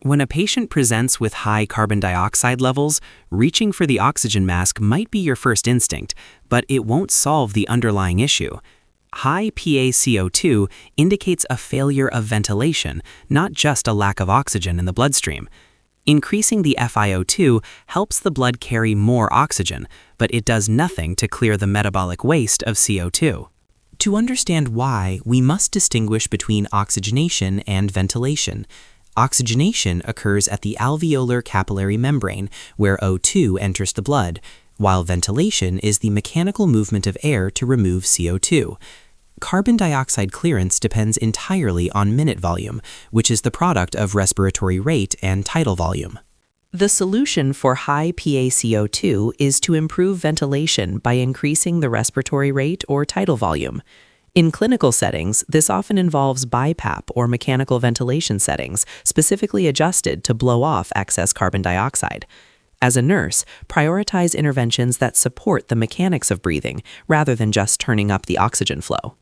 When a patient presents with high carbon dioxide levels, reaching for the oxygen mask might be your first instinct, but it won't solve the underlying issue. High PaCO₂ indicates a failure of ventilation, not just a lack of oxygen in the bloodstream. Increasing the FiO2 helps the blood carry more oxygen, but it does nothing to clear the metabolic waste of CO2. To understand why, we must distinguish between oxygenation and ventilation. Oxygenation occurs at the alveolar capillary membrane, where O2 enters the blood, while ventilation is the mechanical movement of air to remove CO2. Carbon dioxide clearance depends entirely on minute volume, which is the product of respiratory rate and tidal volume. The solution for high PaCO₂ is to improve ventilation by increasing the respiratory rate or tidal volume. In clinical settings, this often involves BiPAP or mechanical ventilation settings, specifically adjusted to blow off excess carbon dioxide. As a nurse, prioritize interventions that support the mechanics of breathing rather than just turning up the oxygen flow.